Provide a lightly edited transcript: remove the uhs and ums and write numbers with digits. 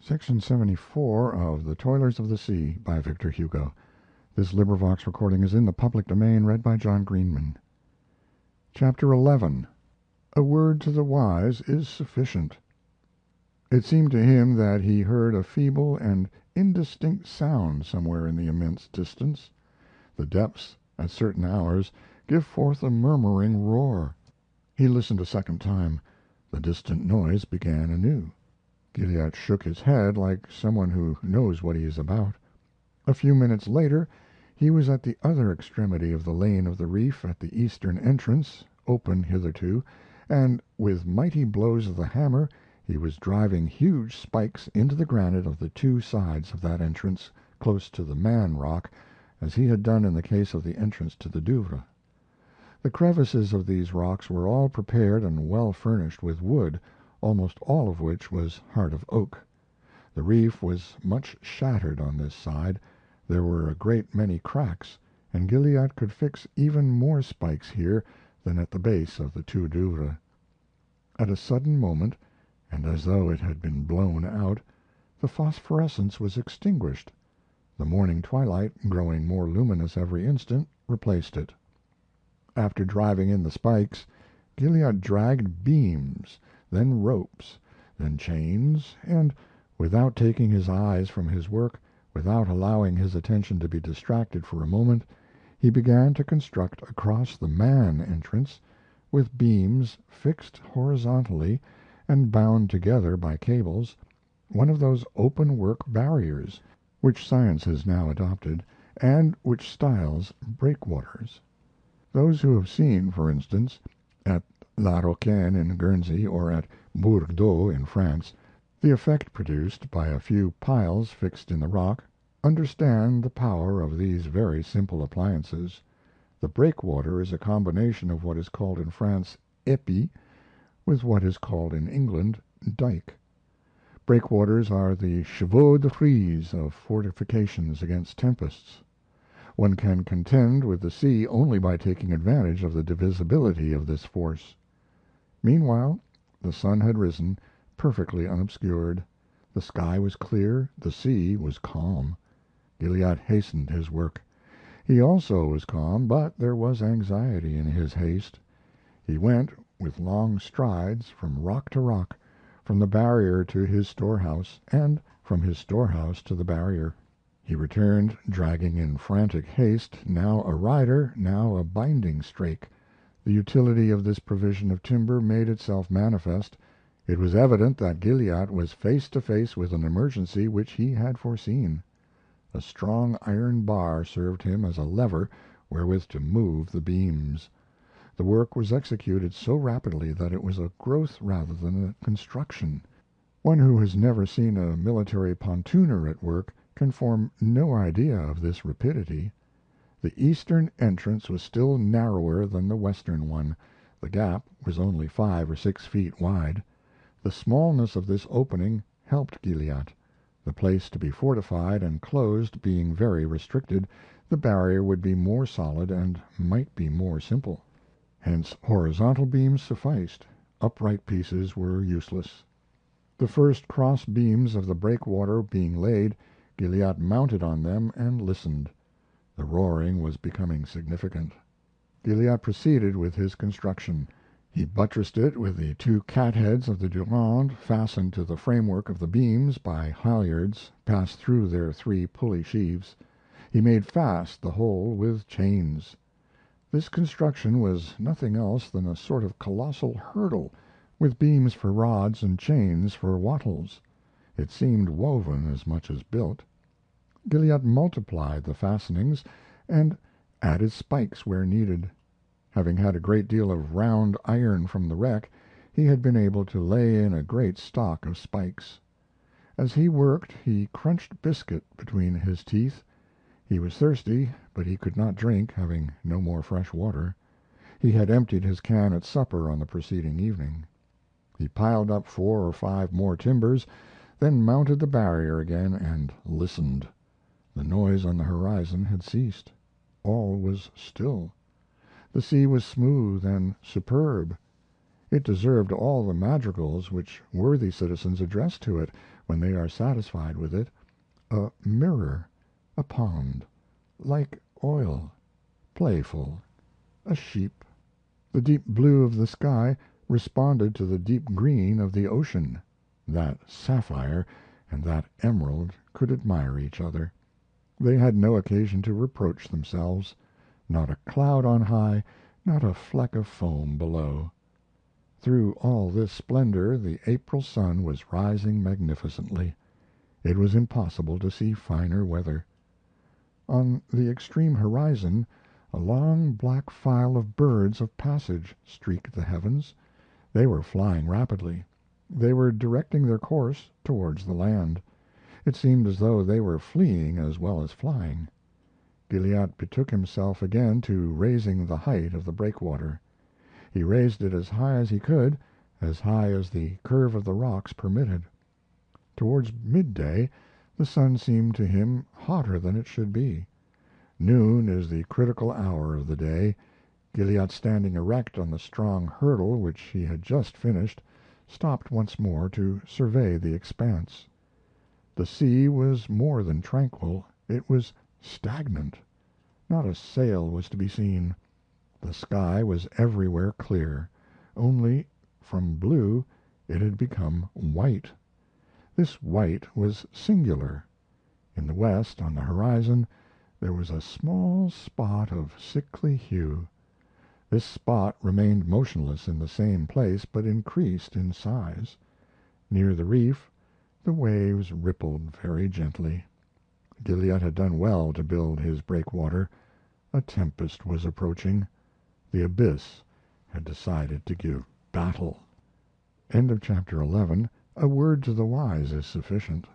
Section 74 of The Toilers of the Sea, by Victor Hugo. This recording is in the public domain, read by John Greenman. Chapter 11. A Word to the Wise is Sufficient. It seemed to him that he heard a feeble and indistinct sound somewhere in the immense distance. The depths, at certain hours, give forth a murmuring roar. He listened a second time. The distant noise began anew. Gilliatt shook his head like someone who knows what he is about. A few minutes later he was at the other extremity of the lane of the reef at the eastern entrance, open hitherto, and with mighty blows of the hammer he was driving huge spikes into the granite of the two sides of that entrance, close to the Man Rock, as he had done in the case of the entrance to the Douvres. The crevices of these rocks were all prepared and well furnished with wood, almost all of which was heart of oak. The reef was much shattered on this side. There were a great many cracks, and Gilliatt could fix even more spikes here than at the base of the two Douvres. At a sudden moment, and as though it had been blown out, the phosphorescence was extinguished. The morning twilight, growing more luminous every instant, replaced it. After driving in the spikes, Gilliatt dragged beams, then ropes, then chains, and, without taking his eyes from his work, without allowing his attention to be distracted for a moment, he began to construct across the Man entrance, with beams fixed horizontally and bound together by cables, one of those open-work barriers which science has now adopted, and which styles breakwaters. Those who have seen, for instance, at La Roquaine in Guernsey, or at Bourgdeau in France, the effect produced by a few piles fixed in the rock, understand the power of these very simple appliances. The breakwater is a combination of what is called in France épi with what is called in England dike. Breakwaters are the chevaux de frise of fortifications against tempests. One can contend with the sea only by taking advantage of the divisibility of this force. Meanwhile the sun had risen, perfectly unobscured. The sky was clear, the sea was calm. Gilliatt hastened his work. He also was calm, but there was anxiety in his haste. He went with long strides from rock to rock, from the barrier to his storehouse, and from his storehouse to the barrier. He returned, dragging in frantic haste, now a rider, now a binding strake. The utility of this provision of timber made itself manifest. It was evident that Gilliatt was face to face with an emergency which he had foreseen. A strong iron bar served him as a lever wherewith to move the beams. The work was executed so rapidly that it was a growth rather than a construction. One who has never seen a military pontooner at work can form no idea of this rapidity. The eastern entrance was still narrower than the western one. The gap was only 5 or 6 feet wide. The smallness of this opening helped Gilliatt. The place to be fortified and closed being very restricted, the barrier would be more solid and might be more simple. Hence horizontal beams sufficed. Upright pieces were useless. The first cross beams of the breakwater being laid, Gilliatt mounted on them and listened. The roaring was becoming significant. Gilliatt proceeded with his construction. He buttressed it with the 2 catheads of the Durande fastened to the framework of the beams by halyards passed through their 3 pulley sheaves. He made fast the whole with chains. This construction was nothing else than a sort of colossal hurdle, with beams for rods and chains for wattles. It seemed woven as much as built. Gilliatt multiplied the fastenings and added spikes where needed. Having had a great deal of round iron from the wreck, he had been able to lay in a great stock of spikes. As he worked he crunched biscuit between his teeth. He was thirsty, but he could not drink, having no more fresh water. He had emptied his can at supper on the preceding evening. He piled up 4 or 5 more timbers, then mounted the barrier again and listened. The noise on the horizon had ceased. All was still. The sea was smooth and superb. It deserved all the madrigals which worthy citizens address to it when they are satisfied with it: a mirror, a pond, like oil, playful, a sheep. The deep blue of the sky responded to the deep green of the ocean. That sapphire and that emerald could admire each other. They had no occasion to reproach themselves. Not a cloud on high, not a fleck of foam below. Through all this splendor the April sun was rising magnificently. It was impossible to see finer weather. On the extreme horizon a long black file of birds of passage streaked the heavens. They were flying rapidly. They were directing their course towards the land. It seemed as though they were fleeing as well as flying. Gilliatt betook himself again to raising the height of the breakwater. He raised it as high as he could, as high as the curve of the rocks permitted. Towards midday the sun seemed to him hotter than it should be. Noon is the critical hour of the day. Gilliatt, standing erect on the strong hurdle which he had just finished, stopped once more to survey the expanse. The sea was more than tranquil, it was stagnant. Not a sail was to be seen. The sky was everywhere clear, only from blue it had become white. This white was singular. In the west, on the horizon, there was a small spot of sickly hue. This spot remained motionless in the same place, but increased in size. Near the reef the waves rippled very gently. Gilliatt had done well to build his breakwater. A tempest was approaching. The abyss had decided to give battle. Chapter 11. A word to the wise is sufficient.